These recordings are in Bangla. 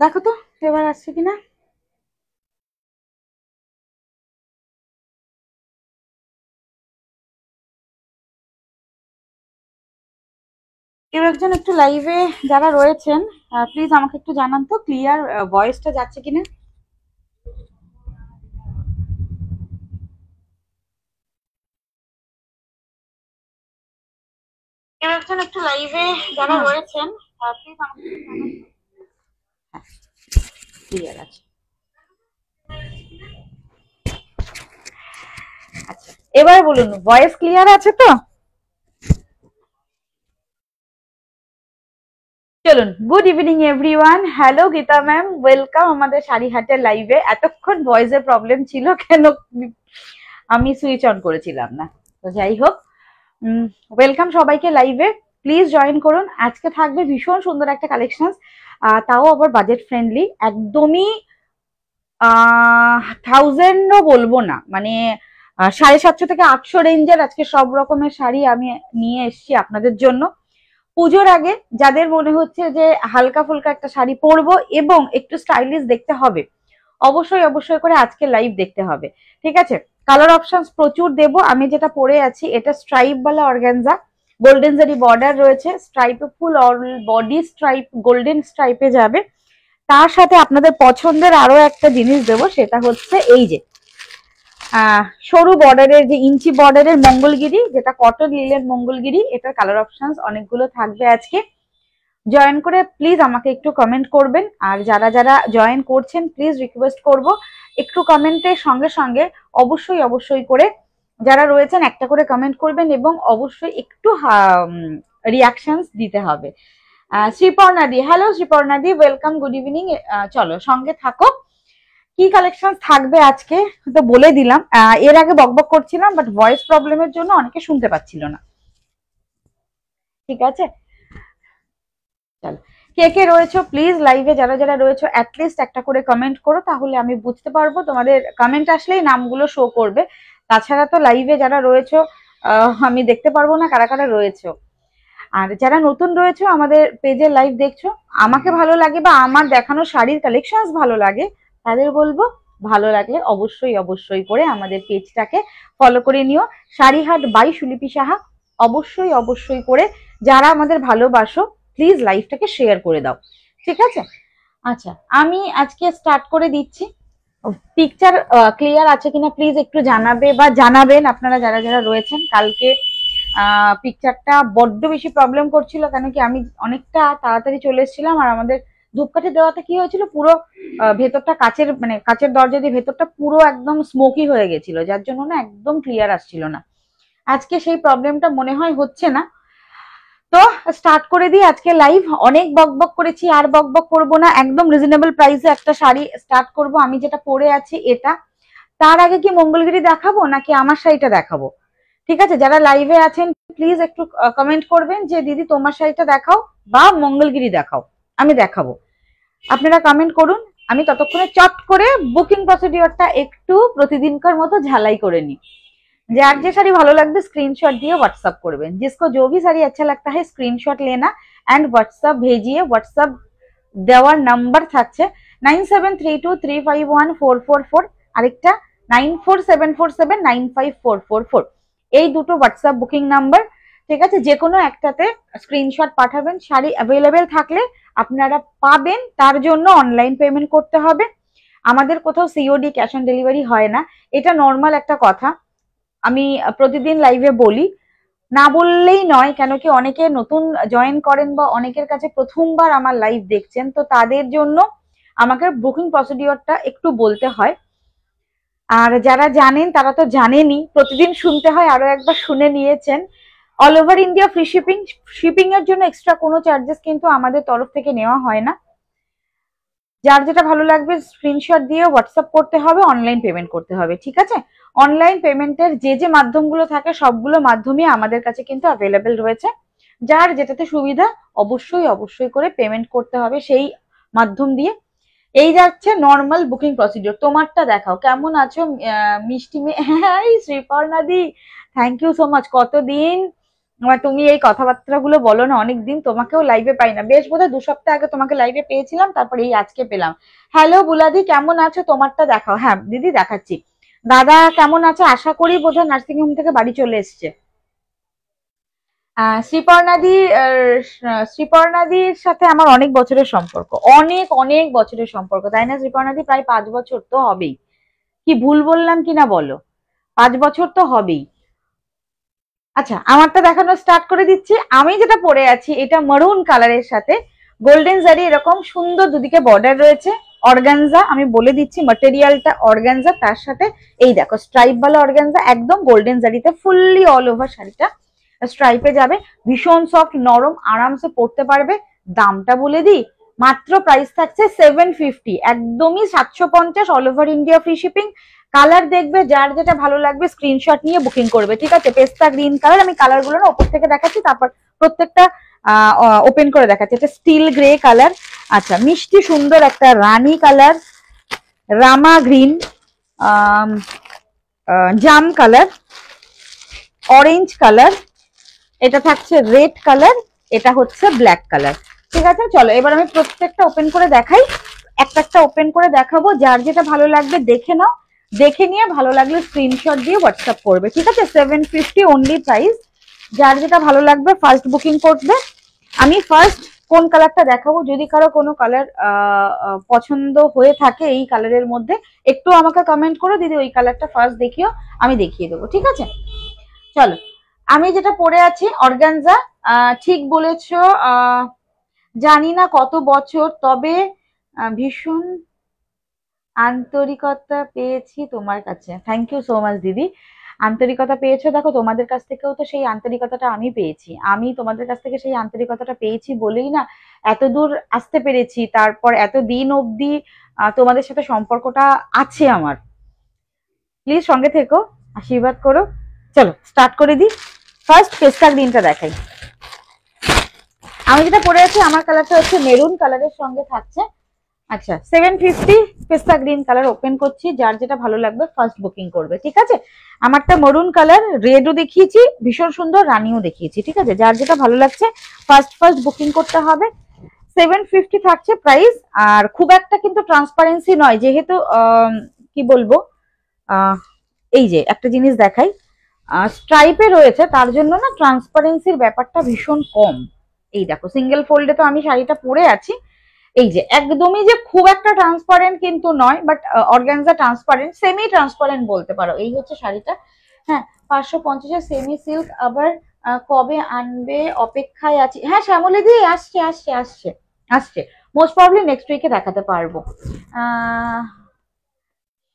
দেখো তো এবার আসছে কিনা। কেউ একজন একটু লাইভে যারা রয়েছেন প্লিজ আমাকে একটু জানান তো ক্লিয়ার ভয়েসটা যাচ্ছে কিনা। কেউ একজন একটু লাইভে যারা রয়েছেন প্লিজ আমাকে একটু জানান। হ্যাঁ, ক্লিয়ার আছে। আচ্ছা, এবার বলুন ভয়েস ক্লিয়ার আছে তো? চলুন, good evening everyone. Hello Gita ma'am, welcome আমাদের শাড়িহাটের লাইভে। এতক্ষণ ভয়েসের প্রবলেম ছিল কেন আমি সুইচ অন করেছিলাম না। তো যাই হোক, ওয়েলকাম সবাইকে লাইভে। প্লিজ জয়েন করুন। আজকে থাকবে ভীষণ সুন্দর একটা কালেকশন, তাও আবার বাজেট ফ্রেন্ডলি, একদমই 1000ও বলবো না, মানে 750 থেকে 800 রেঞ্জের আজকে সব রকমের শাড়ি আমি নিয়ে এসেছি আপনাদের জন্য। পুজোর আগে যাদের মনে হচ্ছে যে হালকা ফুলকা একটা শাড়ি পরবো এবং একটু স্টাইলিশ দেখতে হবে, অবশ্যই অবশ্যই করে আজকে লাইভ দেখতে হবে। ঠিক আছে, কালার অপশনস প্রচুর দেব। আমি যেটা পরে আছি এটা স্ট্রাইপ বালা অর্গানজা, গোল্ডেন জারি বর্ডার রয়েছে, স্ট্রাইপে full all body stripe golden স্ট্রাইপে যাবে। তার সাথে আপনাদের পছন্দের আরো একটা জিনিস দেবো, সেটা হচ্ছে এই যে সরু বর্ডারের, যে ইঞ্চি বর্ডারের মঙ্গলগিরি, যেটা কটন লিলেন মঙ্গলগিরি, এটার কালার অপশনস অনেকগুলো থাকবে আজকে। জয়েন করে প্লিজ আমাকে একটু কমেন্ট করবেন। আর যারা যারা জয়েন করছেন প্লিজ রিকোয়েস্ট করব একটু কমেন্টের সঙ্গে সঙ্গে অবশ্যই অবশ্যই করে যারা রয়েছেন একটা করে কমেন্ট করবেন এবং অবশ্যই একটু রিয়াকশনস দিতে হবে। শ্রীপর্ণাদি, হ্যালো শ্রীপর্ণাদি, ওয়েলকাম, গুড ইভিনিং। চলো সঙ্গে থাকো। কি কালেকশন থাকবে আজকে তো বলে দিলাম, এর আগে বকবক করছিলাম বাট ভয়েস প্রবলেমের জন্য অনেকে শুনতে পাচ্ছিল না। ঠিক আছে, চলো, কে কে রয়েছো প্লিজ লাইভে, যারা যারা রয়েছো অ্যাটলিস্ট একটা করে কমেন্ট করো, তাহলে আমি বুঝতে পারবো। তোমাদের কমেন্ট আসলেই নামগুলো শো করবে, তাছাড়া তো লাইভে যারা রয়েছো আমি দেখতে পারবো না কারা কারা রয়েছো। আর যারা নতুন রয়েছে আমাদের পেজে লাইভ দেখছো, আমাকে ভালো লাগে বা আমার দেখানো শাড়ির কালেকশন ভালো লাগে, তাদের বলবো ভালো লাগলে অবশ্যই অবশ্যই করে আমাদের পেজটাকে ফলো করে নিও। শাড়িহাট বাই সুলিপি সাহা, অবশ্যই অবশ্যই করে যারা আমাদের ভালোবাসো প্লিজ লাইভটাকে শেয়ার করে দাও। ঠিক আছে, আচ্ছা আমি আজকে স্টার্ট করে দিচ্ছি। পিকচার ক্লিয়ার আছে কিনা প্লিজ একটু জানাবে বা জানাবেন আপনারা যারা যারা রয়েছেন। কালকে পিকচারটা বড্ড বেশি প্রবলেম করছিল, কেন কি আমি অনেকটা তাড়াতাড়ি চলে এসেছিলাম আর আমাদের ধূপকাঠি দেওয়াতে কি হয়েছিল, পুরো ভেতরটা কাচের, মানে কাচের দরজা দিয়ে ভেতরটা পুরো একদম স্মোকি হয়ে গেছিল, যার জন্য না একদম ক্লিয়ার আসছিল না। আজকে সেই প্রবলেমটা মনে হয় হচ্ছে না। তো স্টার্ট করে দিই আজকে লাইভ। অনেক বকবক করেছি, আর বকবক করব না, একদম রিজনেবল প্রাইসে একটা শাড়ি স্টার্ট করব। আমি যেটা পরে আছি এটা, তার আগে কি মঙ্গলগিরি দেখাবো নাকি আমার শাড়িটা দেখাবো? ঠিক আছে, যারা লাইভে আছেন প্লিজ একটু কমেন্ট করবেন যে দিদি তোমার শাড়িটা দেখাও বা মঙ্গলগিরি দেখাও, আমি দেখাবো। আপনারা কমেন্ট করুন, আমি ততক্ষণে চট করে বুকিং প্রসিডিওরটা একটু প্রতিদিনকার মতো ঝালাই করে নিই। যার যে শাড়ি ভালো লাগবে স্ক্रीनशॉट দিয়ে व्हाट्सएप করবেন। जिसको जो भी साड़ी अच्छा लगता है स्क्रीनशॉट लेना एंड व्हाट्सएप भेजिए। व्हाट्सएप দেওয়ার নাম্বার থাকছে 9732351444, আরেকটা 9474795444। এই দুটো হোয়াটসঅ্যাপ বুকিং নাম্বার। ঠিক আছে, যে কোনো একটাতে স্ক্রিনশট পাঠাবেন। শাড়ি অ্যাভেলেবেল থাকলে আপনারা পাবেন, তার জন্য অনলাইন পেমেন্ট করতে হবে। আমাদের কোথাও সিওডি ক্যাশ অন ডেলিভারি হয় না, এটা নর্মাল একটা কথা আমি প্রতিদিন লাইভে বলি, না বললেই নয়। কেন কি অনেকে নতুন জয়েন করেন বা অনেকের কাছে প্রথমবার আমার লাইভ দেখছেন, তো তাদের জন্য আমাকে বুকিং প্রসিডিওরটা একটু বলতে হয়। আর যারা জানেন তারা তো জানেনই, প্রতিদিন শুনতে হয়, আরো একবার শুনে নিয়েছেন। All over India free shipping, shipping এর জন্য এক্সট্রা কোনো চার্জেস কিন্তু আমাদের তরফ থেকে নেওয়া হয় না। যার যেটা ভালো লাগবে স্ক্রিনশট দিয়ে হোয়াটসঅ্যাপ করতে হবে, অনলাইন পেমেন্ট করতে হবে। ঠিক আছে, অনলাইন পেমেন্টের যে যে মাধ্যমগুলো থাকে সবগুলো মাধ্যমই আমাদের কাছে কিন্তু অ্যাভেলেবেল রয়েছে। যার যেটাতে সুবিধা অবশ্যই অবশ্যই করে পেমেন্ট করতে হবে সেই মাধ্যম দিয়ে। এই যাচ্ছে নর্মাল বুকিং প্রসিডিওর। তোমারটা দেখাও, কেমন আছো মিষ্টি মেয়ে? হ্যাঁ শ্রীপর্ণাদি, থ্যাংক ইউ সো মাচ। কতদিন তুমি এই কথাবার্তা গুলো বলো না অনেকদিন, তোমাকেও লাইভে পাই না, বেশ বোধহয় 2 সপ্তাহ আগে তোমাকে লাইভে পেয়েছিলাম, তারপরে এই আজকে পেলাম। হ্যালো বুলাদি, কেমন আছো? তোমারটা দেখাও। হ্যাঁ দিদি দেখাচ্ছি। দাদা কেমন আছে? আশা করি বোধহয় নার্সিং হোম থেকে বাড়ি চলে এসছে। শ্রীপর্ণাদির সাথে আমার অনেক বছরের সম্পর্ক, অনেক অনেক বছরের সম্পর্ক, তাই না শ্রীপর্ণাদি? প্রায় 5 বছর তো হবেই। কি ভুল বললাম কিনা বলো? 5 বছর তো হবেই। আচ্ছা, আমারটা দেখানো স্টার্ট করে দিচ্ছি। আমি যেটা পরে আছি এটা মারুন কালারের সাথে গোল্ডেন জারি, এরকম সুন্দর দুদিকে বর্ডার রয়েছে। অর্গানজা, আমি বলে দিচ্ছি ম্যাটেরিয়ালটা অর্গানজা, তার সাথে এই দেখো স্ট্রাইপ वाला অর্গানজা, একদম গোল্ডেন জারিতে ফুললি অল ওভার শাড়িটা স্ট্রাইপে যাবে। ভীষণ সফট, নরম, আরামসে পরতে পারবে। দামটা বলে দিই, মাত্র প্রাইস থাকছে 750, একদমই 750, all over India free shipping. Colour দেখবে, যার যেটা ভালো লাগবে স্ক্রিনশট নিয়ে বুকিং করবে, ঠিক আছে? পেস্তা গ্রিন কালার, আমি কালার গুলো না ওপর থেকে দেখাচ্ছি, তারপর প্রত্যেকটা ওপেন করে দেখাচ্ছি। এটা স্টিল গ্রে কালার, আচ্ছা মিষ্টি সুন্দর একটা রানী কালার, রামা গ্রিন, জাম কালার, অরেঞ্জ কালার, এটা থাকছে রেড কালার, এটা হচ্ছে ব্ল্যাক কালার। ঠিক আছে, চলো এবার আমি প্রত্যেকটা ওপেন করে দেখাই। একটা একটা ওপেন করে দেখাবো, যার যেটা ভালো লাগবে দেখে নাও, দেখে নিয়ে ভালো লাগলে স্ক্রিনশট দিয়ে হোয়াটসঅ্যাপ করবে, ঠিক আছে? 750 অনলি প্রাইস। যার যেটা ভালো লাগবে ফার্স্ট বুকিং করবে। আমি ফার্স্ট কোন কালারটা দেখাবো, যদি কারো কোনো কালার পছন্দ হয়ে থাকে এই কালারের মধ্যে, একটু আমাকে কমেন্ট করো, দিদি ওই কালারটা ফার্স্ট দেখিও, আমি দেখিয়ে দেবো, ঠিক আছে? চলো, আমি যেটা পরে আছি অর্গানজা, ঠিক বলেছো। জানি না কত বছর, তবে ভীষণ আন্তরিকতা পেয়েছি তোমার কাছে। থ্যাংক ইউ সো মাচ দিদি, আন্তরিকতা পেয়েছো। দেখো তোমাদের কাছ থেকেও তো সেই আন্তরিকতাটা আমি পেয়েছি, আমি তোমাদের কাছ থেকে সেই আন্তরিকতাটা পেয়েছি বলেই না এত দূর আসতে পেরেছি, তারপর এত দিন অবধি তোমাদের সাথে সম্পর্কটা আছে আমার। প্লিজ সঙ্গে থেকো, আশীর্বাদ করো। চলো স্টার্ট করে দিই। ফার্স্ট পেস্তা গ্রিনটা দেখাই। আমি যেটা পরে আছি আমার কালারটা হচ্ছে মেরুন কালারের সঙ্গে থাকছে। আচ্ছা 750 পেস্তা গ্রিন কালার ওপেন করছি, যার যেটা ভালো লাগবে ফার্স্ট বুকিং করবে, ঠিক আছে? আমারটা মরুন কালার, রেডও দেখিয়েছি, ভীষণ সুন্দর রানিও দেখিয়েছি, ঠিক আছে? যার যেটা ভালো লাগছে ফার্স্ট বুকিং করতে হবে। 750 থাকছে প্রাইস। আর খুব একটা কিন্তু ট্রান্সপারেন্সি নয়, যেহেতু কি বলবো, এই যে একটা জিনিস দেখাই, স্ট্রাইপে রয়েছে, তার জন্য না ট্রান্সপারেন্সির ব্যাপারটা ভীষণ কম। এই দেখো সিঙ্গেল ফোল্ডে তো আমি শাড়িটা পরে আছি, এই যে একদমই যে খুব একটা ট্রান্সপারেন্ট কিন্তু নয়, but organza transparent, semi transparent বলতে পারো। এই হচ্ছে শাড়িটা। হ্যাঁ 550 সেমি সিল্ক। আবার কবে আনবে, অপেক্ষায় আছি। হ্যাঁ শ্যামলী দি আসছে আসছে আসছে আসছে, মোস্ট প্রবলি নেক্সট উইকে দেখাতে পারবো।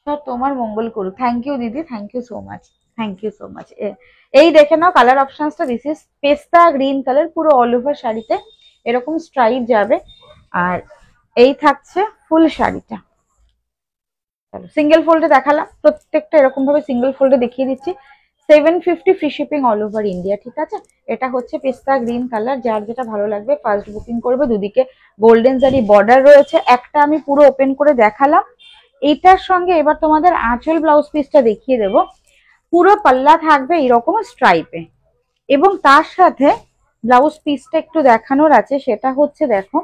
স্যার তোমার মঙ্গল করুক। থ্যাংক ইউ দিদি, thank you so much, thank you so much. এই দেখে নাও কালার অপশনসটা, this is pista green colour, পুরো অল ওভার শাড়িতে এরকম স্ট্রাইপ যাবে। আর এই থাকছে ফুল শাড়িটা। চলো সিঙ্গেল ফোল্ডে দেখালাম, প্রত্যেকটা এরকম ভাবে সিঙ্গেল ফোল্ডে দেখিয়ে দিচ্ছি। 750 free shipping all over India, ঠিক আছে? এটা হচ্ছে পেস্তা গ্রিন কালার, যার যেটা ভালো লাগবে ফার্স্ট বুকিং করবে। দুদিকে গোল্ডেন জারি বর্ডার রয়েছে, একটা আমি পুরো ওপেন করে দেখালাম। এইটার সঙ্গে এবার তোমাদের আঁচল ব্লাউজ পিসটা দেখিয়ে দেবো। পুরো পাল্লা থাকবে এরকম স্ট্রাইপে, এবং তার সাথে ব্লাউজ পিসটা একটু দেখানোর আছে, সেটা হচ্ছে দেখো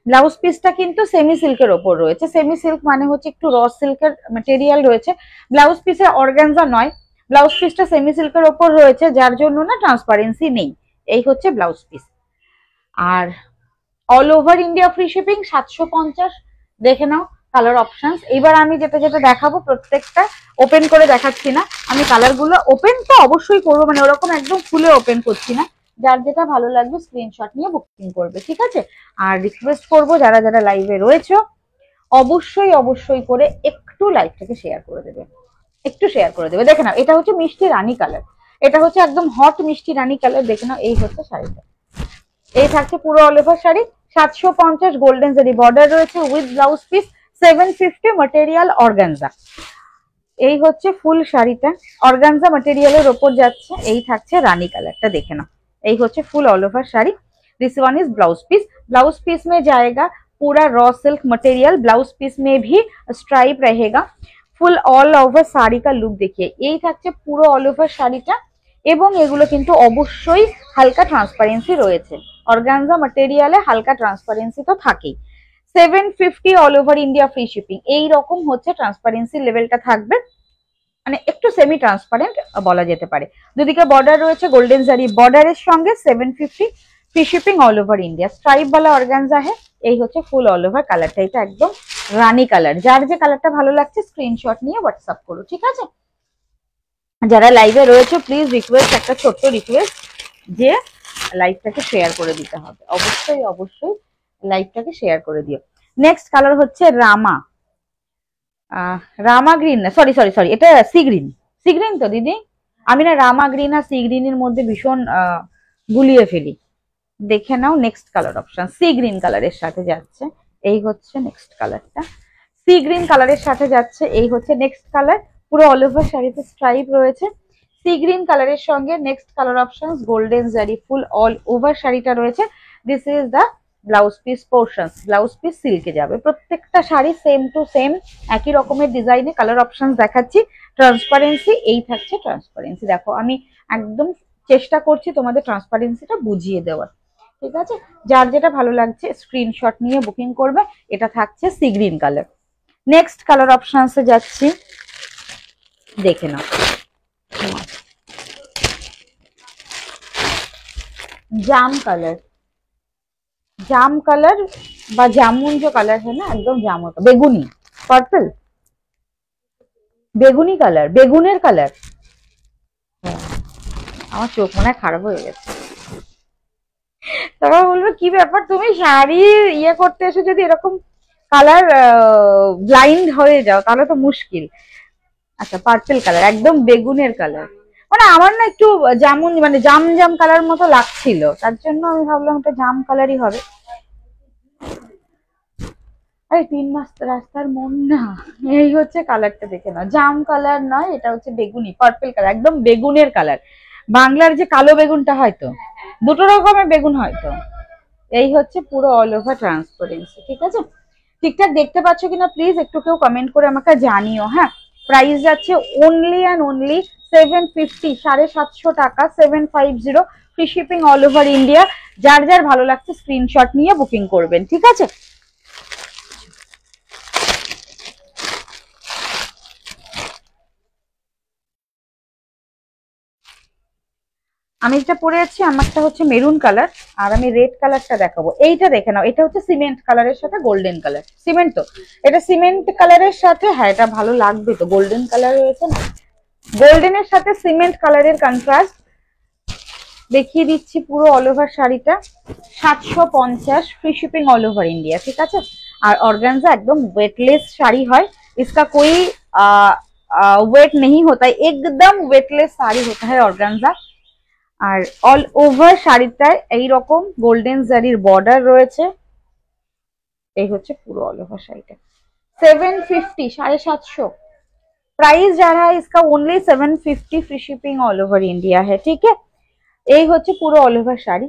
ব্লাউজ পিসটা কিন্তু সেমি সিল্কের ওপর রয়েছে। সেমি সিল্ক মানে হচ্ছে একটু র সিল্কের মেটেরিয়াল রয়েছে, ব্লাউজ পিসে অর্গানজা নয়, ব্লাউজ পিসটা সেমি সিল্কের ওপর রয়েছে, যার জন্য না ট্রান্সপারেন্সি নেই। এই হচ্ছে ব্লাউজ পিস। আর all over India free shipping 750। দেখে নাও কালার অপশনস। এবার আমি যেটা যেটা দেখাবো প্রত্যেকটা ওপেন করে দেখাচ্ছি না, আমি কালারগুলো ওপেন তো অবশ্যই করবো, মানে ওরকম একদম খুলে ওপেন করছি না। যার যেটা ভালো লাগবে স্ক্রিনশট নিয়ে বুকিং করবে, ঠিক আছে? আর রিকোয়েস্ট করবো যারা যারা লাইভে রয়েছে অবশ্যই অবশ্যই করে একটু লাইভটাকে শেয়ার করে দেবে, একটু শেয়ার করে দেবে। দেখে নাও এটা হচ্ছে মিষ্টি রানী কালার, এটা হচ্ছে একদম হট মিষ্টি রানী কালার। দেখে নাও এই হচ্ছে শাড়িটা, এই থাকছে পুরো অল ওভার শাড়ি। 750 গোল্ডেন জারি বর্ডার রয়েছে with blouse piece. 750 material organza. এই হচ্ছে ফুল শাড়িটা, অর্গানজা ম্যাটেরিয়ালের ওপর যাচ্ছে। এই থাকছে রানী কালারটা, দেখে নাও এই হচ্ছে full all over sari. This one is blouse piece. Blouse piece में जाएगा पूरा raw silk material, blouse piece में भी स्ट्राइप रहेगा। फुल ऑल ओवर साड़ी का लुक देखिए, এই থাকছে পুরো অল ওভার শাড়িটা। এবং এগুলো কিন্তু অবশ্যই হালকা ট্রান্সপারেন্সি রয়েছে, অর্গানজা ম্যাটেরিয়ালে হালকা ট্রান্সপারেন্সি তো থাকেই। 750 all over India free shipping, এইরকম হচ্ছে ট্রান্সপারেন্সি লেভেলটা থাকবে, মানে একটু সেমি ট্রান্সপারেন্ট বলা যেতে পারে। দুদিকে বর্ডার রয়েছে গোল্ডেন জারি বর্ডারের সঙ্গে, 750 free shipping all over India, stripe वाला অর্গানজা है। এই হচ্ছে ফুল অল ওভার কালারটা, এটা একদম রানী কালার। যার যে কালারটা ভালো লাগছে স্ক্রিনশট নিয়ে হোয়াটসঅ্যাপ করো, ঠিক আছে? যারা লাইভে রয়েছে প্লিজ রিকোয়েস্ট, একটা ছোট্ট রিকোয়েস্ট, যে লাইভটাকে শেয়ার করে দিতে হবে, অবশ্যই অবশ্যই লাইভটাকে শেয়ার করে দিও। নেক্সট কালার হচ্ছে রামা, রামা গ্রিন না, সরি সরি সরি, এটা সি গ্রিন। সি গ্রিন তো দিদি? আমি না রামা গ্রিন আর সি গ্রিনের মধ্যে ভীষণ গুলিয়ে ফেলি। দেখে নাও next colour option, sea green কালারের সাথে যাচ্ছে, এই হচ্ছে নেক্সট কালারটা, সি গ্রিন কালারের সাথে যাচ্ছে, এই হচ্ছে নেক্সট কালার। পুরো অল ওভার শাড়িতে স্ট্রাইপ রয়েছে, সি গ্রিন কালারের সঙ্গে নেক্সট কালার অপশন গোল্ডেন জারি ফুল অল ওভার শাড়িটা রয়েছে। This is the blouse piece portion, blouse piece সিল্কে যাবে। প্রত্যেকটা শাড়ি সেম টু সেম একই রকমের ডিজাইনে কালার অপশন দেখাচ্ছি। ট্রান্সপারেন্সি এই থাকছে, ট্রান্সপারেন্সি দেখো, আমি একদম চেষ্টা করছি তোমাদের ট্রান্সপারেন্সিটা বুঝিয়ে দেওয়ার, ঠিক আছে? যার যেটা ভালো লাগছে স্ক্রিনশট নিয়ে বুকিং করবে। এটা থাকছে sea green colour. Next colour অপশনসে যাচ্ছি, দেখে নাও। जाम कलर, जाम कलर বা জামুন जो कलर है ना, একদম জামুন বেগুনি, পার্পল বেগুনি কালার, বেগুনের কালার। আমার চোখ মনে হয় খারাপ হয়ে গেছে। তারপর বলবো কি ব্যাপার, তুমি শাড়ি ইয়ে করতে এসে যদি এরকম কালার ব্লাইন্ড হয়ে যাও তাহলে তো মুশকিল। আচ্ছা পার্পল কালার, একদম বেগুনের কালার, মানে আমার না একটু জামুন মানে জাম জাম কালার মতো লাগছিল, তার জন্য আমি ভাবলাম এটা জাম কালারই হবে। আরে 3 মাস রাস্তার মন না, এই হচ্ছে কালারটা, দেখে না, জাম কালার নয়, এটা হচ্ছে বেগুনি পার্পল কালার, একদম বেগুনের কালার। বাংলার যে কালো বেগুনটা হয়তো, দুটো রকমের বেগুন হয়তো। এই হচ্ছে পুরো অল ওভার ট্রান্সপারেন্সি, ঠিক আছে? ঠিকঠাক দেখতে পাচ্ছ কিনা প্লিজ একটু কেউ কমেন্ট করে আমাকে জানিও। হ্যাঁ, প্রাইস যাচ্ছে অনলি অ্যান্ড অনলি 750, 750 টাকা, 750, free shipping all over India. যার যার ভালো লাগছে স্ক্রিনশট নিয়ে বুকিং করবেন, ঠিক আছে? আমি যেটা পরে আছি আমারটা হচ্ছে মেরুন কালার, আর আমি রেড কালারটা দেখাবো। এইটা দেখে নাও, এটা হচ্ছে সিমেন্ট কালারের সাথে গোল্ডেন কালার, সিমেন্ট তো, এটা সিমেন্ট কালারের সাথে, হ্যাঁ এটা ভালো লাগবে তো, গোল্ডেন কালার রয়েছে না, গোল্ডেনের সাথে সিমেন্ট কালারের কন্ট্রাস্ট। দেখিয়ে দিচ্ছি পুরো অল ওভার শাড়িটা, 750, free shipping all over India, ठीक है? और ऑर्गेन्जा एकदम वेटलेस शाड़ी है, इसका कोई वेट नहीं होता है, एकदम वेटलेस साड़ी होता है ऑर्गेन्जा। আর অল ওভার শাড়িটায় এইরকম গোল্ডেন জারির বর্ডার রয়েছে, এই হচ্ছে পুরো ऑल ओवर শাড়িটা। 750, 750 प्राइस जा रहा है इसका, only 750, free shipping all over India है, ठीक है? এই হচ্ছে পুরো অল ওভার শাড়ি,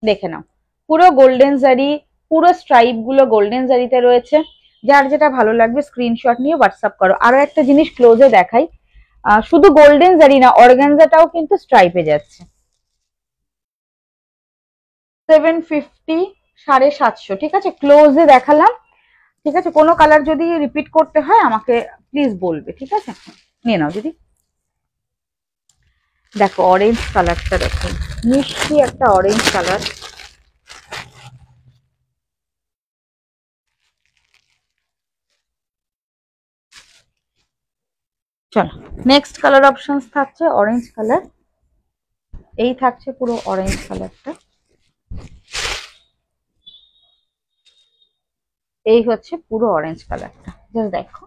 দেখে নাও পুরো গোল্ডেন জারি, পুরো স্ট্রাইপ গুলো গোল্ডেন জারিতে রয়েছে। যার যেটা ভালো লাগবে স্ক্রিনশট নিয়ে হোয়াটসঅ্যাপ করো। আরো একটা জিনিস ক্লোজে দেখাই, শুধু গোল্ডেন জারি না, অর্গানজাটাও কিন্তু স্ট্রাইপে যাচ্ছে। 750, 750, ঠিক আছে? ক্লোজে দেখালাম, ঠিক আছে? কোনো কালার যদি রিপিট করতে হয় আমাকে প্লিজ বলবে, ঠিক আছে? নিয়ে নাও দিদি। দেখো অরেঞ্জ কালারটা, দেখো মিষ্টি একটা অরেঞ্জ কালার, চলো নেক্সট কালার অপশনস থাকছে অরেঞ্জ কালার, এই থাকছে পুরো অরেঞ্জ কালারটা, এই হচ্ছে পুরো অরেঞ্জ কালারটা, জাস্ট দেখো।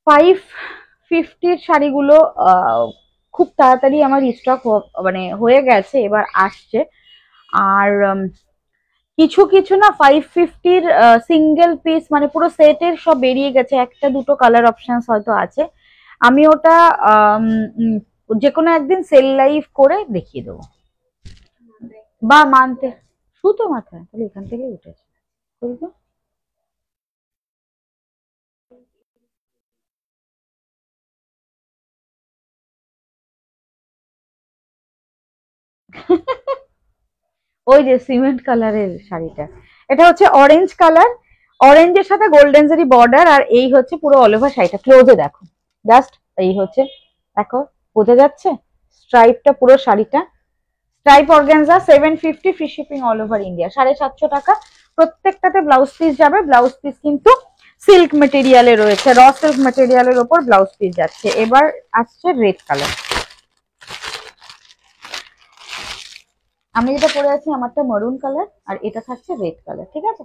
550 শাড়িগুলো খুব তাড়াতাড়ি আমার স্টক মানে হয়ে গেছে, এবার আসছে। আর কিছু কিছু না 550-র সিঙ্গেল পিস মানে পুরো সেটের সব বেরিয়ে গেছে, একটা দুটো কালার অপশনস হয়তো আছে। আমি ওটা যে কোনো একদিন সেল লাইভ করে দেখিয়ে দেবো, বা মানতে সুতো মাথায় তাহলে এখান থেকে উঠেছে। ওই যে সিমেন্ট কালারের শাড়িটা, এটা হচ্ছে অরেঞ্জ কালার, অরেঞ্জের সাথে গোল্ডেন জারি বর্ডার, আর এই হচ্ছে পুরো অল ওভার শাড়িটা। ক্লোজে দেখো জাস্ট, এই হচ্ছে, দেখো বোঝা যাচ্ছে স্ট্রাইপটা পুরো শাড়িটা। Stripe organza 750, free shipping all over India, 750 টাকা। প্রত্যেকটাতে ব্লাউজ পিস যাবে, ব্লাউজ পিস কিন্তু সিল্ক মেটেরিয়ালে রয়েছে, র সিল্ক মেটেরিয়ালের ওপর ব্লাউজ পিস যাচ্ছে। এবার আসছে রেড কালার, আমি যেটা পরে আছি আমারটা মারুন কালার, আর এটা থাকছে রেড কালার, ঠিক আছে।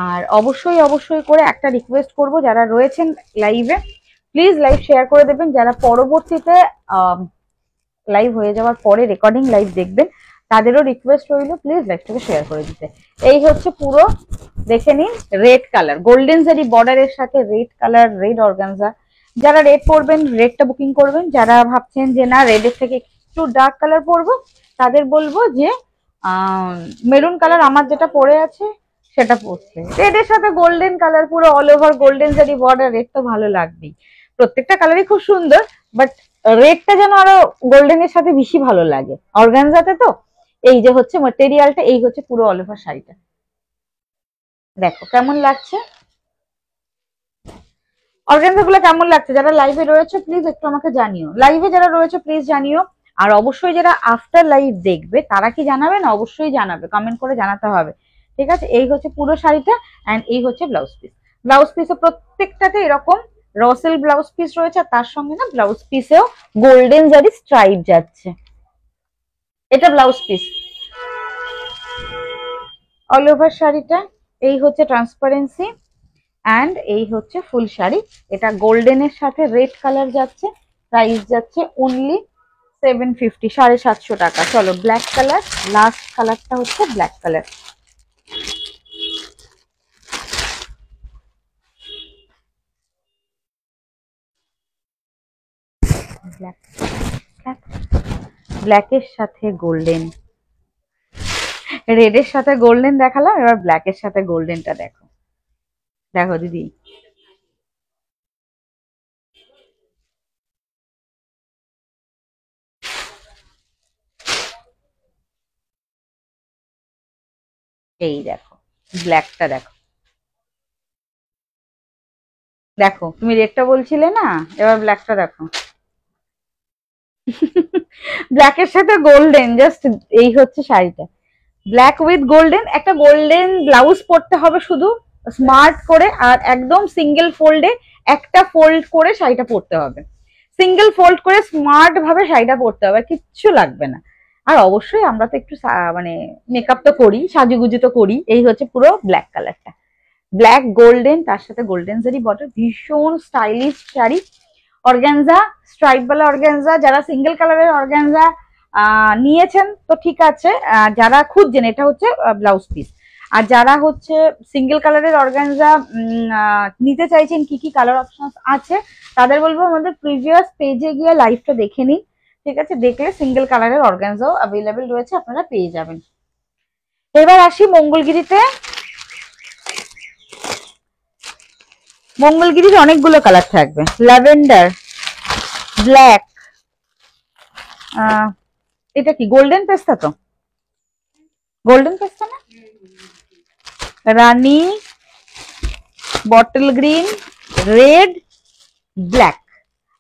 আর অবশ্যই অবশ্যই করে একটা রিকোয়েস্ট করব, যারা রয়েছেন লাইভে প্লিজ লাইভ শেয়ার করে দেবেন, যারা পরবর্তীতে লাইভ হয়ে যাওয়ার পরে রেকর্ডিং লাইভ দেখবেন তাদেরও রিকোয়েস্ট রইল প্লিজ লাইভটাকে শেয়ার করে দিতে। এই হচ্ছে পুরো, দেখে নিন রেড কালার, গোল্ডেন জারি বর্ডারের সাথে রেড কালার, রেড অর্গানজা। যারা রেড পরবেন রেডটা বুকিং করবেন, যারা ভাবছেন যে না রেডের থেকে একটু ডার্ক কালার পরবো তাদের বলবো যে মেরুন কালার আমার যেটা পরে আছে সেটা পরছে। রেডের সাথে গোল্ডেন কালার, পুরো অল ওভার গোল্ডেন জারি বর্ডার, রেড তো ভালো লাগবেই, প্রত্যেকটা কালারই খুব সুন্দর, বাট রেডটা যেন আরো গোল্ডেনের সাথে বেশি ভালো লাগে অর্গানজাতে। তো এই যে হচ্ছে ম্যাটেরিয়ালটা, এই হচ্ছে পুরো অল ওভার শাড়িটা, দেখো কেমন লাগছে, অর্গানজা গুলো কেমন লাগছে। যারা লাইভে রয়েছে প্লিজ একটু আমাকে জানিও, লাইভে যারা রয়েছে প্লিজ জানিও। আর অবশ্যই যারা আফটার লাইভ দেখবে তারা কি জানাবে না, অবশ্যই জানাবে, কমেন্ট করে জানাতে হবে, ঠিক আছে। এই হচ্ছে পুরো শাড়িটা, এন্ড এই হচ্ছে ব্লাউজ পিস। ব্লাউজ পিসে প্রত্যেকটাতে এরকম রসেল ব্লাউজ পিস রয়েছে, আর তার সঙ্গে না ব্লাউজ পিসেও গোল্ডেন জারি স্ট্রাইপ যাচ্ছে, এটা ব্লাউজ পিস। অল ওভার শাড়িটা এই হচ্ছে ট্রান্সপারেন্সি, অ্যান্ড এই হচ্ছে ফুল শাড়ি, এটা গোল্ডেনের সাথে রেড কালার যাচ্ছে, প্রাইস যাচ্ছে অনলি 750, 750 টাকা। চলো ব্ল্যাক কালার, লাস্ট কালারটা হচ্ছে ব্ল্যাক কালার, ব্ল্যাক ব্ল্যাকের সাথে গোল্ডেন, রেডের সাথে গোল্ডেন দেখালাম, এবার ব্ল্যাকের সাথে গোল্ডেনটা দেখো, দেখো দিদি এই দেখো ব্ল্যাকটা দেখো, দেখো তুমি রেডটা বলছিলে না, এবার ব্ল্যাকটা দেখো ব্ল্যাকের সাথে গোল্ডেন, জাস্ট এই হচ্ছে শাড়িটা, ব্ল্যাক উইথ গোল্ডেন, একটা গোল্ডেন ব্লাউজ পরতে হবে শুধু স্মার্ট করে, আর একদম সিঙ্গেল ফোল্ডে একটা ফোল্ড করে শাড়িটা পরতে হবে, সিঙ্গেল ফোল্ড করে স্মার্ট ভাবে শাড়িটা পরতে হবে, কিচ্ছু লাগবে না। আর অবশ্যই আমরা তো একটু মানে মেকআপ তো করি, সাজুগুজু তো করি। এই হচ্ছে পুরো ব্ল্যাক কালারটা, ব্ল্যাক গোল্ডেন, তার সাথে গোল্ডেন জারি বর্ডার, ভীষণ স্টাইলিশ শাড়ি। অর্গানজা স্ট্রাইপ वाला অর্গানজা, যারা সিঙ্গেল কালারের অর্গানজা নিয়েছেন তো ঠিক আছে, যারা খুঁজছেন এটা হচ্ছে ব্লাউজ পিস, আর যারা হচ্ছে সিঙ্গেল কালারের অর্গানজা নিতে চাইছেন কি কি কালার অপশন আছে তাদের বলবো আমাদের প্রিভিয়াস পেজে গিয়ে লাইভটা দেখে নিন, ঠিক আছে, দেখলে সিঙ্গেল কালারের অর্গানজাও অ্যাভেলেবেল রয়েছে, আপনারা পেয়ে যাবেন। এবার আসি মঙ্গলগিরিতে, মঙ্গলগিরির অনেকগুলো কালার থাকবে, ল্যাভেন্ডার, ব্ল্যাক, এটা কি গোল্ডেন পেস্তা, তো গোল্ডেন পেস্তা না, রানী, বটল গ্রিন, রেড, ব্ল্যাক,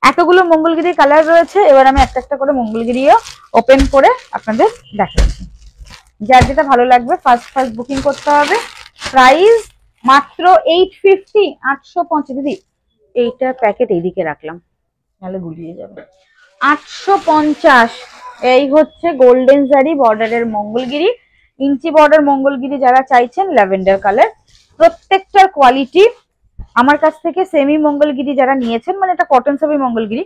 এতগুলো মঙ্গলগিরি কালার রয়েছে। এবার আমি একটা একটা করে মঙ্গলগিরিও ওপেন করে আপনাদের দেখাচ্ছি, যার যেটা ভালো লাগবে ফার্স্ট ফার্স্ট বুকিং করতে হবে। প্রাইস মাত্র 850, 850 দিদি, এইটা প্যাকেট এইদিকে রাখলাম নাহলে গুলিয়ে যাবে, 850। এই হচ্ছে গোল্ডেন জারি বর্ডারের মঙ্গলগিরি, ইঞ্চি বর্ডার মঙ্গলগিরি যারা চাইছেন ল্যাভেন্ডার কালার, প্রত্যেকটার কোয়ালিটি আমার কাছ থেকে সেমি মঙ্গলগিরি যারা নিয়েছেন, মানে এটা কটন সেমি মঙ্গলগিরি,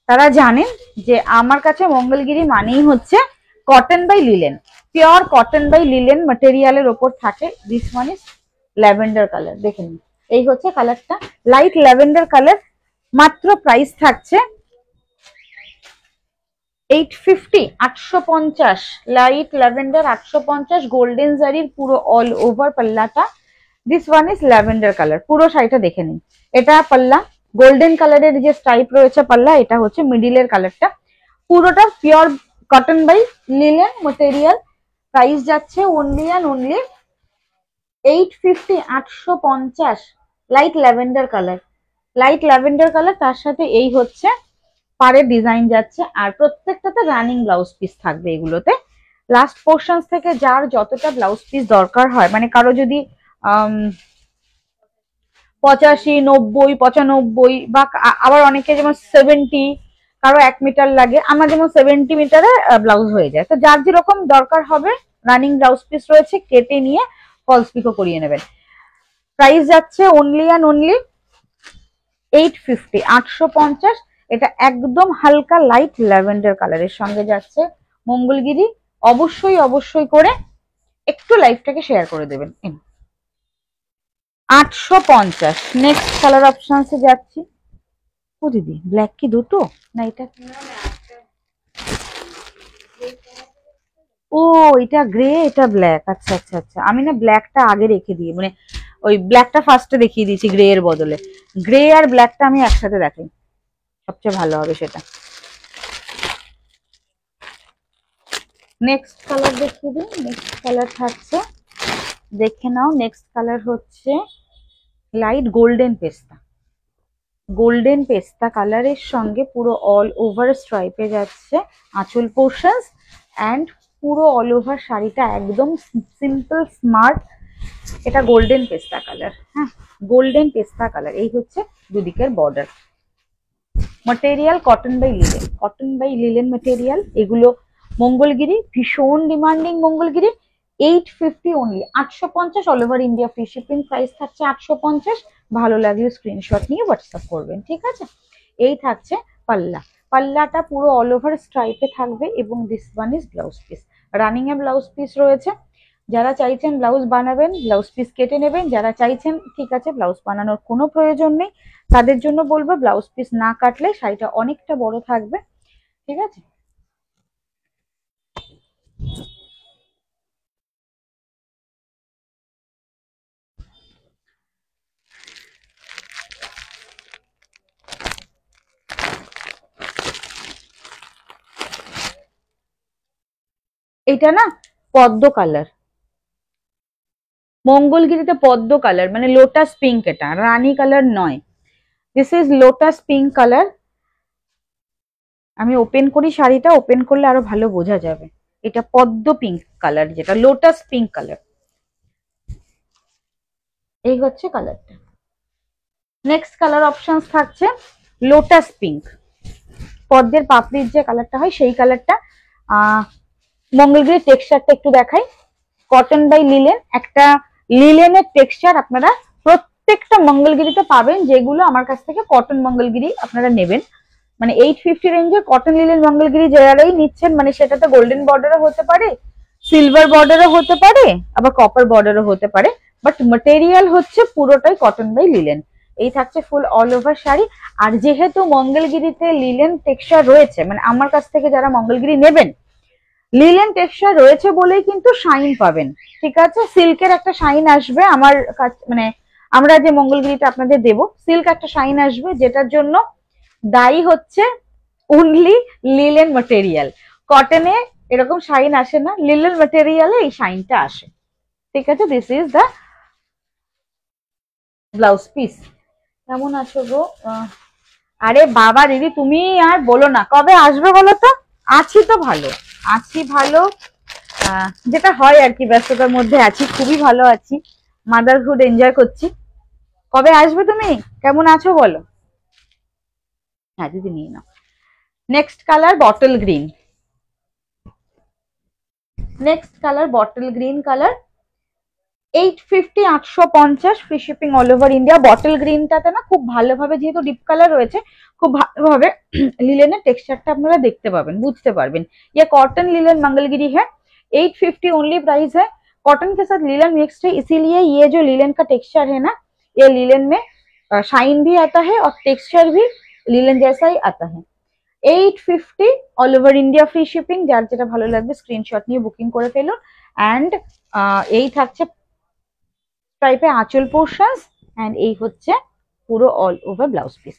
তারা জানেন যে আমার কাছে মঙ্গলগিরি মানেই হচ্ছে cotton by linen, pure cotton by linen ম্যাটেরিয়ালের ওপর থাকে। This one is lavender colour, দেখে নিন এই হচ্ছে কালারটা, লাইট ল্যাভেন্ডার কালার, মাত্র প্রাইস থাকছে 850, 850, লাইট ল্যাভেন্ডার 850, গোল্ডেন জারির পুরো অল ওভার পাল্লাটা। This one is lavender colour, পুরো শাড়িটা দেখে নিন, এটা পাল্লা, গোল্ডেন কালারের যে স্ট্রাইপ রয়েছে পাল্লা, এটা হচ্ছে মিডিলের কালারটা, পুরোটা pure cotton by linen material, price যাচ্ছে only and only 850, 850। Light lavender colour, light lavender colour, তার সাথে এই হচ্ছে পাড়ের ডিজাইন যাচ্ছে, আর প্রত্যেকটাতে রানিং ব্লাউজ পিস থাকবে এগুলোতে। লাস্ট পোর্শনস থেকে যার যতটা ব্লাউজ পিস দরকার হয়, মানে কারো যদি 85, 90, 95 বা আবার অনেকে যেমন 70, কারো 1 মিটার লাগে, আমার যেমন 70 মিটারে ব্লাউজ হয়ে যায়। তো যার যেরকম দরকার হবে রানিং ব্লাউজ পিস রয়েছে, কেটে নিয়ে ফলস পিকো করিয়ে নেবেন। প্রাইস যাচ্ছে অনলি অ্যান্ড অনলি 850, 850। এটা একদম হালকা লাইট ল্যাভেন্ডার কালারের সঙ্গে যাচ্ছে মঙ্গলগিরি। অবশ্যই অবশ্যই করে একটু লাইভটাকে শেয়ার করে দেবেন। 850। নেক্সট কালার অপশনসে যাচ্ছি। ও দিদি, ব্ল্যাক কি দুটো না এটা? ও এটা গ্রে, এটা ব্ল্যাক। আচ্ছা আচ্ছা আচ্ছা, আমি না ব্ল্যাকটা আগে রেখে দিই, মানে ওই ব্ল্যাকটা ফার্স্টে দেখিয়ে দিয়েছি গ্রে এর বদলে। গ্রে আর ব্ল্যাকটা আমি একসাথে দেখাই, সবচেয়ে ভালো হবে সেটা। নেক্সট কালার দেখিয়ে দিই। নেক্সট কালার থাকছে, দেখে নাও। নেক্সট কালার হচ্ছে লাইট গোল্ডেন পেস্তা। গোল্ডেন পেস্তা কালারের সঙ্গে পুরো অল ওভার স্ট্রাইপে যাচ্ছে আঁচল পোর্শনস, অ্যান্ড পুরো অল ওভার শাড়িটা একদম সিম্পল স্মার্ট। এটা গোল্ডেন পেস্তা কালার, হ্যাঁ গোল্ডেন পেস্তা কালার। এই হচ্ছে দুদিকের বর্ডার। Material cotton by linen, cotton by linen material. এগুলো মঙ্গলগিরি, ভীষণ demanding Mangalagiri. 850 only, 850 all over India free shipping. Price থাকছে 850। ভালো লাগলে স্ক্রিনশট নিয়ে হোয়াটসঅ্যাপ করবেন, ঠিক আছে। এই থাকছে পাল্লা, পাল্লাটা পুরো অল ওভার স্ট্রাইপে থাকবে, এবং this one is blouse piece. Running A blouse piece রয়েছে। যারা চাইছেন ব্লাউজ বানাবেন, ব্লাউজ পিস কেটে নেবেন। যারা চাইছেন ঠিক আছে ব্লাউজ বানানোর কোনো প্রয়োজন নেই, তাদের জন্য বলবো ব্লাউজ পিস না কাটলে শাড়িটা অনেকটা বড় থাকবে, ঠিক আছে। এটা না পদ্ম কালার, মঙ্গলগিরিতে পদ্ম কালার, মানে লোটাস পিঙ্ক, এটা রানী কালার নয়। This is lotus pink colour. আমি ওপেন করি শাড়িটা, ওপেন করলে আরো ভালো বোঝা যাবে। এটা পদ্ম পিঙ্ক কালার, যেটা লোটাস পিঙ্ক কালার। এই হচ্ছে কালারটা। নেক্সট কালার অপশনস থাকছে লোটাস পিঙ্ক। পদ্মের পাপড়ির যে কালারটা হয় সেই কালারটা। মঙ্গলগিরির টেক্সচারটা একটু দেখাই। কটন বাই লিলেন, একটা লিলেনের টেক্সচার আপনারা প্রত্যেকটা মঙ্গলগিরিতে পাবেন, যেগুলো আমার কাছ থেকে কটন মঙ্গলগিরি আপনারা নেবেন। মানে 850 রেঞ্জের কটন লিলেন মঙ্গলগিরি যারাই নিচ্ছেন, মানে সেটাতে গোল্ডেন বর্ডারও হতে পারে, সিলভার বর্ডারও হতে পারে, আবার কপার বর্ডারও হতে পারে, বাট ম্যাটেরিয়াল হচ্ছে পুরোটাই কটন বাই লিলেন। এই থাকছে ফুল অল ওভার শাড়ি। আর যেহেতু মঙ্গলগিরিতে লিলেন টেক্সচার রয়েছে, মানে আমার কাছ থেকে যারা মঙ্গলগিরি নেবেন, লিলেন টেক্সচার রয়েছে বলেই কিন্তু শাইন পাবেন, ঠিক আছে। সিল্কের একটা শাইন আসবে আমার মানে আমরা যে মঙ্গলগিরিটা আপনাদের দেব, সিল্ক একটা শাইন আসবে, যেটার জন্য দায়ী হচ্ছে অনলি লিলেন ম্যাটেরিয়াল। কটনে এরকম শাইন আসে না, লিলেন ম্যাটেরিয়ালে এই শাইনটা আসে, ঠিক আছে। This is the blouse piece. কেমন আছো গো? আরে বাবা দিদি, তুমি আর বলো না, কবে আসবে বলো তো? আছি তো ভালো, আছি ভালো, যেটা হয় আর কি, ব্যস্ততার মধ্যে আছি, খুবই ভালো আছি, মাদারহুড এনজয় করছি। কবে আসবে তুমি? কেমন আছো বলো? হ্যাঁ দিদি নিয়ে নাও। Next colour bottle green. Next colour bottle green colour. 850, 850 free shipping all over India. Bottle গ্রিনটাতে না খুব ভালোভাবে, যেহেতু ডিপ কালার রয়েছে, খুব ভালোভাবে লিলেনের টেক্সচারটা আপনারা দেখতে পাবেন, বুঝতে पारबेन। ये कॉटन लिलन मंगलगिरी है। 850 ओनली प्राइस है। कॉटन के साथ लिलन मिक्स्ड है, इसीलिए ये जो लिलन का टेक्सचर है ना, ये लिलन में शाइन भी आता है और टेक्सचर भी लिलन जैसा ही आता है। 850 all over India free shipping. যার যেটা ভালো লাগবে স্ক্রিনশট নিয়ে বুকিং করে ফেলুন। অ্যান্ড এই থাকছে টাইপে আঁচল পোর্শনস, অ্যান্ড এই হচ্ছে পুরো all over blouse piece.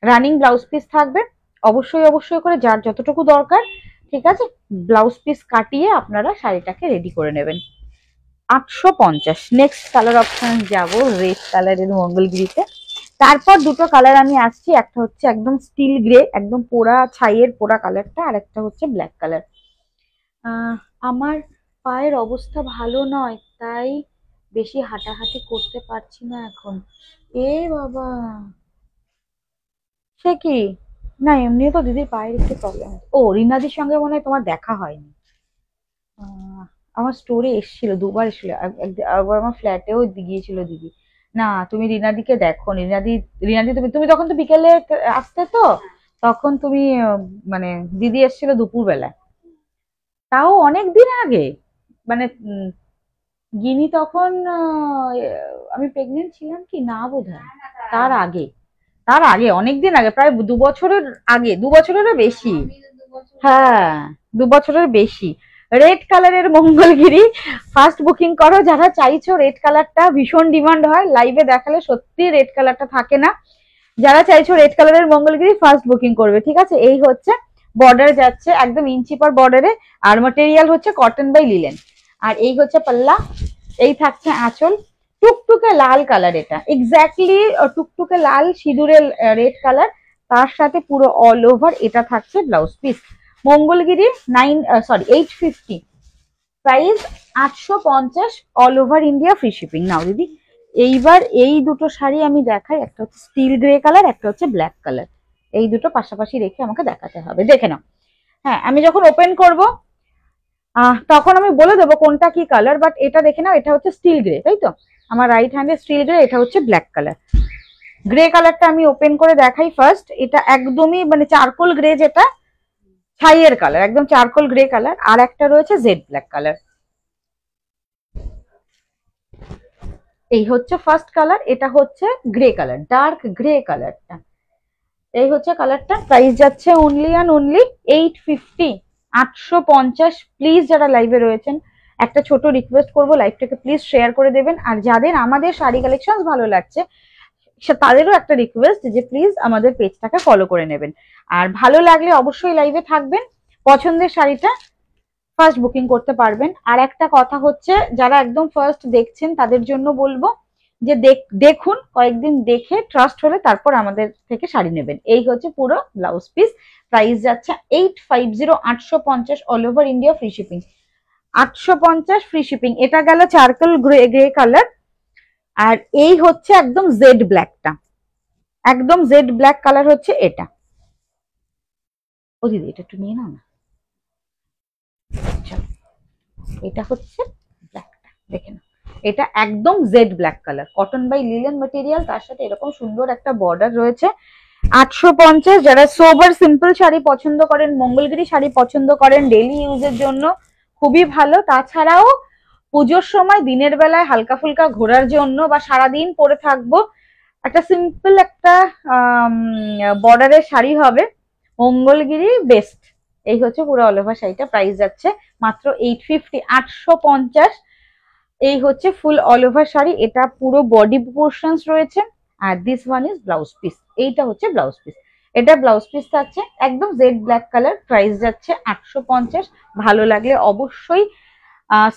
Running blouse piece থাকবে। অবশ্যই অবশ্যই করে যার যতটুকু দরকার ঠিক আছে, ব্লাউজ পিস কাটিয়ে আপনারা শাড়িটাকে রেডি করে নেবেন। 850। নেক্সট কালার অপশন যাব রেড কালারের মঙ্গলগিরিতে। তারপর দুটো কালার আমি আসছি, একটা হচ্ছে একদম স্টিল গ্রে, একদম পোড়া ছাইয়ের পোড়া কালারটা, আর একটা হচ্ছে ব্ল্যাক কালার। আমার পায়ের অবস্থা ভালো নয়, তাই বেশি হাঁটাহাঁটি করতে পারছি না এখন। এ বাবা, সে কি? না এমনিও তো দিদির পায়ের একটু প্রবলেম আছে। ও রিনাদির সঙ্গে মনে হয় তোমার দেখা হয়নি। আমার স্টোরে এসেছিল, দুবার এসেছিল, একবার আমার ফ্ল্যাটেও গিয়েছিল দিদি। না তুমি রিনাদিকে দেখো, রিনাদি তুমি তুমি তখন তো বিকেলে আসতে তো, তখন তুমি মানে দিদি এসেছিল দুপুর বেলায়, তাও অনেক দিন আগে, মানে গিনি তখন আমি প্রেগনেন্ট ছিলাম কি না বোধহয়, তার আগে, তার আগে অনেকদিন আগে, প্রায় 2 বছরের আগে, 2 বছরেরও বেশি। হ্যাঁ 2 বছরের বেশি। রেড কালারের মঙ্গলগিরি ফার্স্ট বুকিং করো যারা চাইছো। রেড কালারটা ভীষণ ডিমান্ড হয়, লাইভে দেখালে সত্যি রেড কালারটা থাকে না। যারা চাইছো রেড কালারের মঙ্গলগিরি ফার্স্ট বুকিং করবে, ঠিক আছে। এই হচ্ছে বর্ডার যাচ্ছে একদম ইঞ্চি পার বর্ডারে, আর ম্যাটেরিয়াল হচ্ছে কটন বাই লিলেন। আর এই হচ্ছে পাল্লা, এই থাকছে আঁচল, টুকটুকে লাল কালার, এটা এক্স্যাক্টলি টুকটুকে লাল সিঁদুরের রেড কালার, তার সাথে পুরো অল ওভার এটা থাকছে blouse piece. Mangalagiri 850, price 850, all over India free shipping. নাও দিদি এইবার এই দুটো শাড়ি আমি দেখাই, একটা হচ্ছে স্টিল গ্রে কালার, একটা হচ্ছে ব্ল্যাক কালার। এই দুটো পাশাপাশি রেখে আমাকে দেখাতে হবে, দেখে নাও। হ্যাঁ আমি যখন ওপেন করব তখন আমি বলে দেবো কোনটা কি কালার, বাট এটা দেখে নাও, এটা হচ্ছে স্টিল গ্রে, তাই তো? আমার রাইট হ্যান্ডে স্টিল গ্রে, এটা হচ্ছে ব্ল্যাক কালার। গ্রে কালারটা আমি ওপেন করে দেখাই ফার্স্ট। এটা একদমই মানে চারকোল গ্রে, যেটা ছাইয়ের কালার, একদম চারকোল গ্রে কালার। আর একটা রয়েছে জেড ব্ল্যাক কালার। এই হচ্ছে ফার্স্ট কালার, এটা হচ্ছে গ্রে কালার, ডার্ক গ্রে কালারটা। এই হচ্ছে কালারটা। প্রাইস যাচ্ছে অনলি অ্যান্ড অনলি 850, 850। প্লিজ যারা লাইভে রয়েছেন একটা ছোট রিকোয়েস্ট করবো, লাইভটাকে প্লিজ শেয়ার করে দেবেন। আর যাদের আমাদের শাড়ি কালেকশন ভালো লাগছে তাদেরও একটা রিকোয়েস্ট যে প্লিজ আমাদের পেজটাকে ফলো করে নেবেন। আর ভালো লাগলে অবশ্যই লাইভে থাকবেন, পছন্দের শাড়িটা ফার্স্ট বুকিং করতে পারবেন। আর একটা কথা হচ্ছে, যারা একদম ফার্স্ট দেখছেন তাদের জন্য বলবো যে দেখুন, কয়েকদিন দেখে ট্রাস্ট হলে তারপর আমাদের থেকে শাড়ি নেবেন। এই হচ্ছে পুরো ব্লাউজ পিস। প্রাইস যাচ্ছে 850, 850, all over India free shipping. 850 free shipping. এটা গেল চারকোল গ্রে কালার। আর এই হচ্ছে একদম জেড ব্ল্যাকটা, একদম জেড ব্ল্যাক কালার হচ্ছে এটা। ও দিদি এটা একটু নিয়ে নাও না, এটা হচ্ছে ব্ল্যাকটা, দেখে নাও। এটা একদম jet black colour, cotton by linen material, তার সাথে এরকম সুন্দর একটা বর্ডার রয়েছে। 850। যারা সোবার সিম্পল শাড়ি পছন্দ করেন, মঙ্গলগিরি শাড়ি পছন্দ করেন ডেইলি ইউজের জন্য, খুবই ভালো। তাছাড়াও পুজোর সময় দিনের বেলায় হালকা ফুলকা ঘোরার জন্য বা সারাদিন পরে থাকবো, একটা সিম্পল একটা বর্ডারের শাড়ি হবে, মঙ্গলগিরি বেস্ট। এই হচ্ছে পুরো অল ওভার শাড়িটা। প্রাইস যাচ্ছে মাত্র 850, 850। এই হচ্ছে ফুল অল ওভার শাড়ি, এটা পুরো বডি পোর্শনস রয়েছে। আর this one is blouse piece, এইটা হচ্ছে ব্লাউজ পিস। এটা ব্লাউজ পিস থাকছে একদম জেড ব্ল্যাক কালার। প্রাইস যাচ্ছে 850। ভালো লাগলে অবশ্যই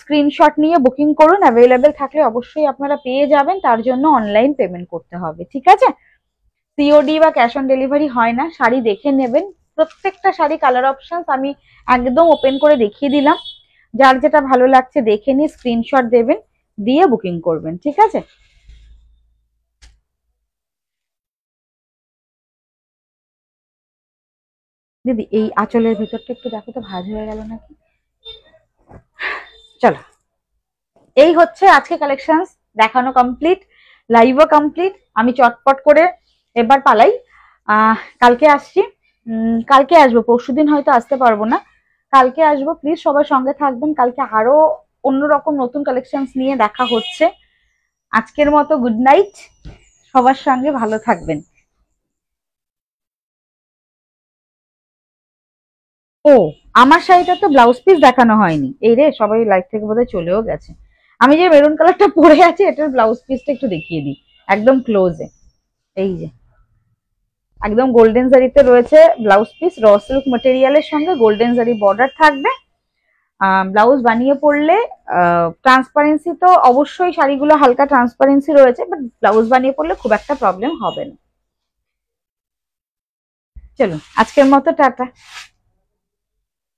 স্ক্রিনশট নিয়ে বুকিং করুন, অ্যাভেলেবেল থাকলে অবশ্যই আপনারা পেয়ে যাবেন। তার জন্য অনলাইন পেমেন্ট করতে হবে, ঠিক আছে? সিওডি বা ক্যাশ অন ডেলিভারি হয় না। শাড়ি দেখে নেবেন, প্রত্যেকটা শাড়ি কালার অপশনস আমি একদম ওপেন করে দেখিয়ে দিলাম। যার যেটা ভালো লাগছে দেখে নিয়ে স্ক্রিনশট দেবেন, দিয়ে বুকিং করবেন, ঠিক আছে? দিদি এই আঁচলের ভিতরটা একটু দেখো তো, ভাঁজ হয়ে গেল নাকি। চলো, এই হচ্ছে আজকে কালেকশন দেখানো কমপ্লিট, লাইভও কমপ্লিট। আমি চটপট করে এবার পালাই। কালকে আসছি, কালকে আসবো, পরশুদিন হয়তো আসতে পারবো না, কালকে আসবো। প্লিজ সবার সঙ্গে থাকবেন, কালকে আরো অন্যরকম নতুন কালেকশন নিয়ে দেখা হচ্ছে। আজকের মতো গুড নাইট, সবার সঙ্গে ভালো থাকবেন। ও আমার শাড়িটা তো ব্লাউজ পিস দেখানো হয়নি। এই রে, সবাই লাইভ থেকে বোধহয় চলেও গেছে। আমি যে মেরুন কালারটা পরে আছি এটার ব্লাউজ পিসটা একটু দেখিয়ে দিই একদম ক্লোজে। এই যে একদম গোল্ডেন জারিতে রয়েছে ব্লাউজ পিস, র সিল্ক মেটেরিয়ালের সঙ্গে গোল্ডেন জারি বর্ডার থাকবে। ব্লাউজ বানিয়ে পড়লে ট্রান্সপারেন্সি তো অবশ্যই, শাড়িগুলো হালকা ট্রান্সপারেন্সি রয়েছে, বাট ব্লাউজ বানিয়ে পড়লে খুব একটা প্রবলেম হবে না। চলুন আজকের মতো টাটা।